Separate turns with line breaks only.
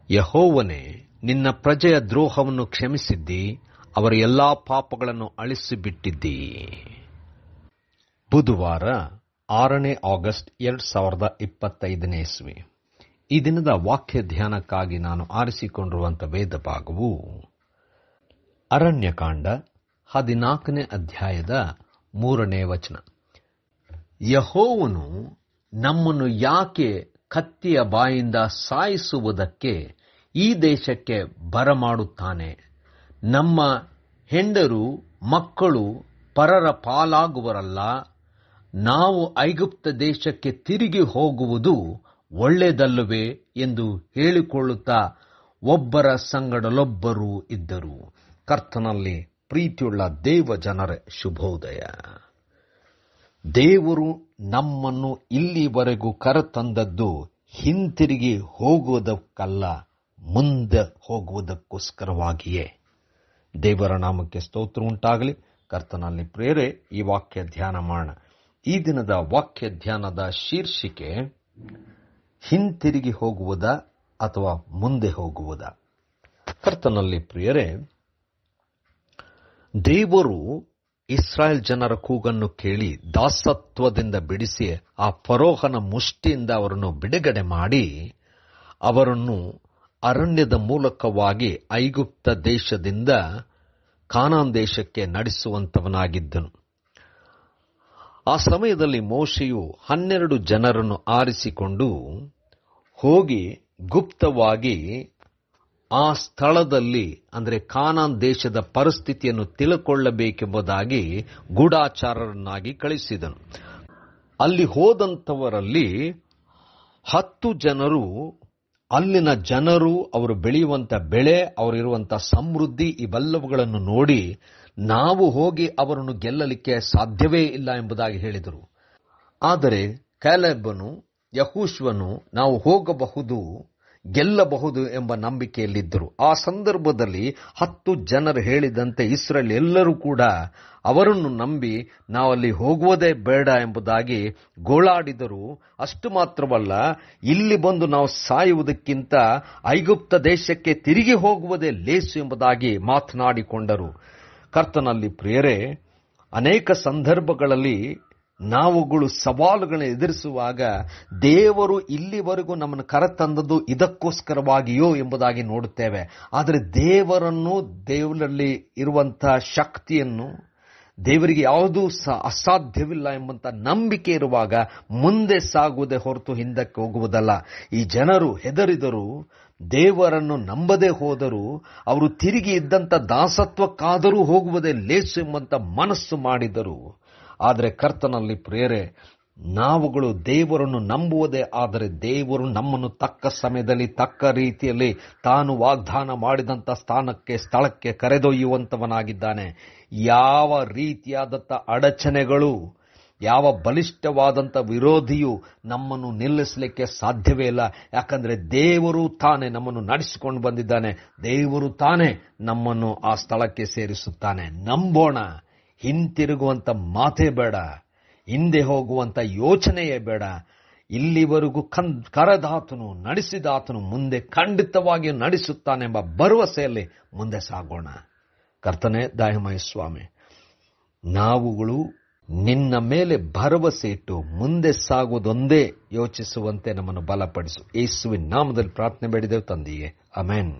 ಯೆಹೋವನೇ, ನಿನ್ನ ಪ್ರಜೆಯ ದ್ರೋಹವನ್ನು ಕ್ಷಮಿಸಿದ್ದಿ, ಅವರ ಎಲ್ಲಾ ಪಾಪಗಳನ್ನು ಅಳಿಸಿಬಿಟ್ಟಿದ್ದಿ. ಬುಧವಾರ 6 ಆಗಸ್ಟ್ 2025 ಇಸ್ವಿ. ಈ ದಿನದ ವಾಕ್ಯ ಧ್ಯಾನಕ್ಕಾಗಿ ನಾನು ಆರಿಸಿಕೊಂಡಿರುವಂತಹ ವೇದ ಭಾಗವು ಅರಣ್ಯಕಾಂಡ 14 ಅಧ್ಯಾಯದ 3 ವಚನ. ಯೆಹೋವನು ನಮ್ಮನ್ನು ಯಾಕೆ ಕತ್ತಿಯ ಬಾಯಿಂದ ಸಾಯಿಸುವುದಕ್ಕೆ ಈ ದೇಶಕ್ಕೆ ಬರಮಾಡುತ್ತಾನೆ? ನಮ್ಮ ಹೆಂಡರು ಮಕ್ಕಳು ಪರರ ಪಾಲಾಗುವರಲ್ಲ. ನಾವು ಐಗುಪ್ತ ದೇಶಕ್ಕೆ ತಿರುಗಿ ಹೋಗುವುದು ಒಳ್ಳೆಯದಲ್ಲವೇ ಎಂದು ಹೇಳಿಕೊಳ್ಳುತ್ತಾ ಒಬ್ಬರ ಸಂಗಡಲೊಬ್ಬರು ಇದ್ದರು. ಕರ್ತನಲ್ಲಿ ಪ್ರೀತಿಯುಳ್ಳ ದೇವ ಜನರೇ, ಶುಭೋದಯ. ದೇವರು ನಮ್ಮನ್ನು ಇಲ್ಲಿವರೆಗೂ ಕರೆತಂದದ್ದು ಹಿಂತಿರುಗಿ ಹೋಗುವುದಕ್ಕಲ್ಲ, ಮುಂದೆ ಹೋಗುವುದಕ್ಕೋಸ್ಕರವಾಗಿಯೇ. ದೇವರ ನಾಮಕ್ಕೆ ಸ್ತೋತ್ರ ಉಂಟಾಗಲಿ. ಕರ್ತನಲ್ಲಿ ಪ್ರೇರೆ ಈ ವಾಕ್ಯ ಧ್ಯಾನ ಮಾಡೋಣ. ಈ ದಿನದ ವಾಕ್ಯ ಧ್ಯಾನದ ಶೀರ್ಷಿಕೆ ಹಿಂತಿರುಗಿ ಹೋಗುವುದ ಅಥವಾ ಮುಂದೆ ಹೋಗುವುದ. ಕರ್ತನಲ್ಲಿ ಪ್ರಿಯರೇ, ದೇವರು ಇಸ್ರಾಯೇಲ್ ಜನರ ಕೂಗನ್ನು ಕೇಳಿ ದಾಸತ್ವದಿಂದ ಬಿಡಿಸಿ ಆ ಫರೋಹನ ಮುಷ್ಟಿಯಿಂದ ಅವರನ್ನು ಬಿಡುಗಡೆ ಮಾಡಿ ಅವರನ್ನು ಅರಣ್ಯದ ಮೂಲಕವಾಗಿ ಐಗುಪ್ತ ದೇಶದಿಂದ ಕಾನಾನ್ ದೇಶಕ್ಕೆ ನಡೆಸುವಂತವನಾಗಿದ್ದನು. ಆ ಸಮಯದಲ್ಲಿ ಮೋಶೆಯು 12 ಜನರನ್ನು ಆರಿಸಿಕೊಂಡು ಹೋಗಿ ಗುಪ್ತವಾಗಿ ಆ ಸ್ಥಳದಲ್ಲಿ, ಅಂದರೆ ಕಾನಾನ್ ದೇಶದ ಪರಿಸ್ಥಿತಿಯನ್ನು ತಿಳ್ಕೊಳ್ಳಬೇಕೆಂಬುದಾಗಿ ಗೂಢಾಚಾರರನ್ನಾಗಿ ಕಳಿಸಿದನು. ಅಲ್ಲಿ ಹೋದಂಥವರಲ್ಲಿ 10 ಜನರು ಅಲ್ಲಿನ ಜನರು ಅವರು ಬೆಳೆಯುವಂಥ ಬೆಳೆ, ಅವರಿರುವಂಥ ಸಮೃದ್ಧಿ ಇವೆಲ್ಲವುಗಳನ್ನು ನೋಡಿ ನಾವು ಹೋಗಿ ಅವರನ್ನು ಗೆಲ್ಲಲಿಕ್ಕೆ ಸಾಧ್ಯವೇ ಇಲ್ಲ ಎಂಬುದಾಗಿ ಹೇಳಿದರು. ಆದರೆ ಕ್ಯಾಲೆಬನು ಯೆಹೋಶುವನು ನಾವು ಹೋಗಬಹುದು, ಗೆಲ್ಲಬಹುದು ಎಂಬ ನಂಬಿಕೆಯಲ್ಲಿದ್ದರು. ಆ ಸಂದರ್ಭದಲ್ಲಿ 10 ಜನರು ಹೇಳಿದಂತೆ ಇಸ್ರಾಯೇಲ್ ಎಲ್ಲರೂ ಕೂಡ ಅವರನ್ನು ನಂಬಿ ನಾವಲ್ಲಿ ಹೋಗುವುದೇ ಬೇಡ ಎಂಬುದಾಗಿ ಗೋಳಾಡಿದರು. ಅಷ್ಟು ಮಾತ್ರವಲ್ಲ, ಇಲ್ಲಿ ಬಂದು ನಾವು ಸಾಯುವುದಕ್ಕಿಂತ ಐಗುಪ್ತ ದೇಶಕ್ಕೆ ತಿರುಗಿ ಹೋಗುವುದೇ ಲೇಸು ಎಂಬುದಾಗಿ ಮಾತನಾಡಿಕೊಂಡರು. ಕರ್ತನಲ್ಲಿ ಪ್ರಿಯರೇ, ಅನೇಕ ಸಂದರ್ಭಗಳಲ್ಲಿ ನಾವುಗಳು ಸವಾಲುಗಳನ್ನು ಎದುರಿಸುವಾಗ ದೇವರು ಇಲ್ಲಿವರೆಗೂ ನಮ್ಮನ್ನು ಕರೆತಂದದ್ದು ಇದಕ್ಕೋಸ್ಕರವಾಗಿಯೋ ಎಂಬುದಾಗಿ ನೋಡುತ್ತೇವೆ. ಆದರೆ ದೇವರಲ್ಲಿ ಇರುವಂತಹ ಶಕ್ತಿಯನ್ನು, ದೇವರಿಗೆ ಯಾವುದೂ ಅಸಾಧ್ಯವಿಲ್ಲ ಎಂಬಂತ ನಂಬಿಕೆ ಇರುವಾಗ ಮುಂದೆ ಸಾಗುವುದೇ ಹೊರತು ಹಿಂದಕ್ಕೆ ಹೋಗುವುದಲ್ಲ. ಈ ಜನರು ಹೆದರಿದರು, ದೇವರನ್ನು ನಂಬದೇ ಹೋದರು. ಅವರು ತಿರುಗಿ ಇದ್ದಂಥ ದಾಸತ್ವಕ್ಕಾದರೂ ಹೋಗುವುದೇ ಲೇಸು ಎಂಬಂತ ಮನಸ್ಸು ಮಾಡಿದರು. ಆದರೆ ಕರ್ತನಲ್ಲಿ ಪ್ರಿಯರೇ, ನಾವುಗಳು ದೇವರನ್ನು ನಂಬುವುದೇ ಆದರೆ ದೇವರು ನಮ್ಮನ್ನು ತಕ್ಕ ಸಮಯದಲ್ಲಿ ತಕ್ಕ ರೀತಿಯಲ್ಲಿ ತಾನು ವಾಗ್ದಾನ ಮಾಡಿದಂಥ ಸ್ಥಳಕ್ಕೆ ಕರೆದೊಯ್ಯುವಂತವನಾಗಿದ್ದಾನೆ. ಯಾವ ರೀತಿಯಾದಂಥ ಅಡಚಣೆಗಳು, ಯಾವ ಬಲಿಷ್ಠವಾದಂಥ ವಿರೋಧಿಯು ನಮ್ಮನ್ನು ನಿಲ್ಲಿಸಲಿಕ್ಕೆ ಸಾಧ್ಯವೇ ಇಲ್ಲ. ಯಾಕಂದ್ರೆ ದೇವರು ತಾನೇ ನಮ್ಮನ್ನು ನಡೆಸಿಕೊಂಡು ಬಂದಿದ್ದಾನೆ. ದೇವರು ತಾನೇ ನಮ್ಮನ್ನು ಆ ಸ್ಥಳಕ್ಕೆ ಸೇರಿಸುತ್ತಾನೆ. ನಂಬೋಣ. ಹಿಂತಿರುಗುವಂತ ಮಾತೇ ಬೇಡ, ಹಿಂದೆ ಹೋಗುವಂತ ಯೋಚನೆಯೇ ಬೇಡ. ಇಲ್ಲಿವರೆಗೂ ಕರೆದಾತನು, ನಡೆಸಿದಾತನು ಮುಂದೆ ಖಂಡಿತವಾಗಿಯೂ ನಡೆಸುತ್ತಾನೆಂಬ ಭರವಸೆಯಲ್ಲಿ ಮುಂದೆ ಸಾಗೋಣ. ಕರ್ತನೇ ದಯಮಯ ಸ್ವಾಮಿ, ನಾವುಗಳು ನಿನ್ನ ಮೇಲೆ ಭರವಸೆ ಇಟ್ಟು ಮುಂದೆ ಸಾಗುವುದೊಂದೇ ಯೋಚಿಸುವಂತೆ ನಮ್ಮನ್ನು ಬಲಪಡಿಸು. ಯೇಸುವಿನ ನಾಮದಲ್ಲಿ ಪ್ರಾರ್ಥನೆ ಬೇಡಿದೆವು ತಂದೆಯೇ, ಆಮೆನ್.